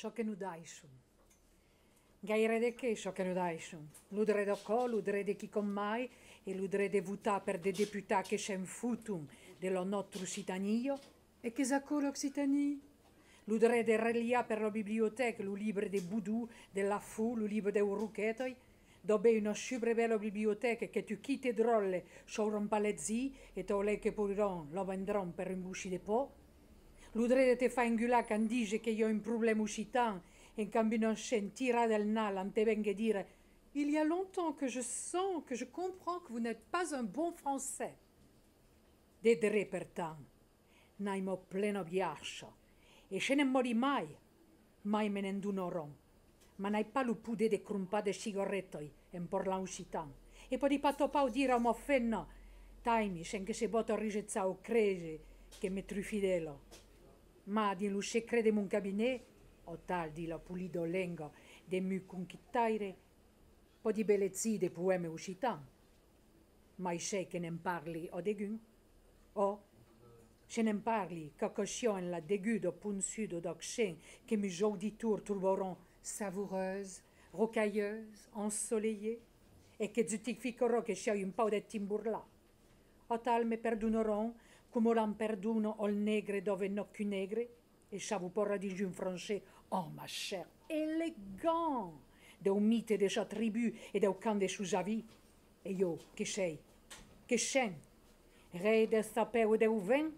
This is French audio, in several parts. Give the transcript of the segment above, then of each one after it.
ciò che nu daisum. Gaire che ciò che nu daisum. L'udre de co, l'udre de chi con mai, e l'udre de votà per des députats che c'è un futum dello nostro citanio. E che sa co l'Occitanie? L'udre de relia per la biblioteca, lo libro de Boudou, della Fu, lo libro de Uruchetoi, dove una super bella biblioteca che tu chitti drolle, sciò un palezzi e te le che poi lo vendranno per un busci de po'. L'udre te fa ingulare quand dice che io ho un problema occitan e in cambio non sentirà del nal, te venga dire il y a longtemps que je sens, que je comprends que vous n'êtes pas un bon français. De dre pertan, naimo pleno ghiaccio, e ce ne mori mai me ne indunoron. Ma n'hai pas lo pude de crumpade cigarettoi en porla occitan. E poi di patto pau dire a mo fenna, taimi, sen che se bota rigezzao crese che me trufidelo. Ma di luce crede mon cabinet, o tal di la pulido lenga de mu conquittaire, po di bellezzi de poeme occitan. Mai sei che ne parli o degun? O, se ne parli, cacoscion la dégude au pun sud d'Occien, que mes auditeurs trouveront savoureuse, rocailleuse, ensoleillée, e che giustificherò che sia un po' de timburla. O tal me perdoneront, come l'on perdono al negre dove no più negre, e ça vous pourra dire un français, oh ma chère, élégant, d'un mythe de sa tribu et d'un camp de sous avis. E io, che sei? Che scen? Re de sapeu de uven?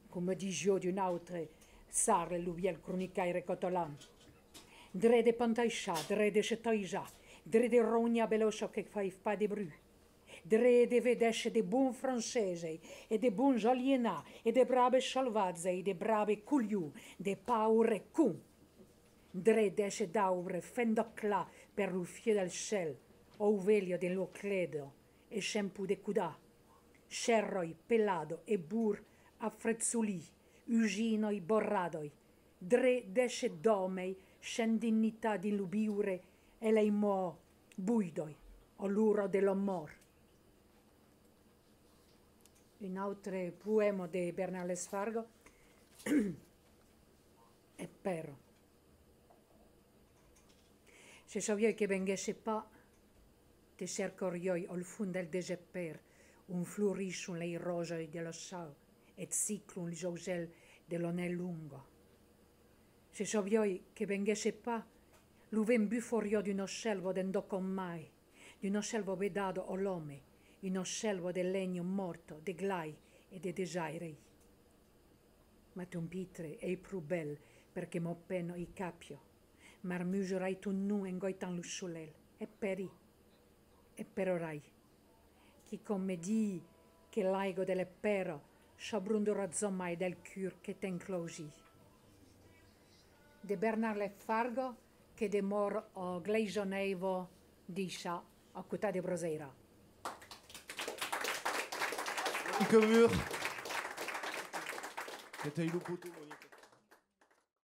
Come dicevo di un altro, sarle l'uviel cronicaire cotolan. Dre de pantaiscia, dre de chetaiscia, dre de rogna beloso che fai pas de bru. Dre de vedesce de buon francese, e de buon aliena, e de brave salvazze, e de brave cugliu, de paure cun. Dre desce d'aure fendocla per l'uffie del ciel, o uvelio dello credo, e shampoo de cudà. Scerroi, pelado e bur affrezzuli, uginoi borradoi, dre desce domei, scendinnità di lubiure, e lei mo buidoi, o l'uro dell'amor. Un altro poema di Bernardo Sfargo è però. Se savioi che venisse pa, ti cercorioi al fond del desesper, un flurisce le rose dello sal, et ciclon il josel dell'onel lungo. Se savioi che venisse pa, l'uven buforio di uno selvo d'endo con mai, di uno selvo vedado all'ome, uno selvo del legno morto, de glai e de desairei. Ma ton pitre è più bel perché mo peno i capio, marmuserai tu nu engoitan lo solel, e peri, e perorai. Chi come di che l'aigo delle pero, sciabrundora zommai del cur che t'enclosi. De Bernardo Fargo, che de mor o gleisonevo di scia a cutà de brosera. Mur. C'était Iluputu, Monica.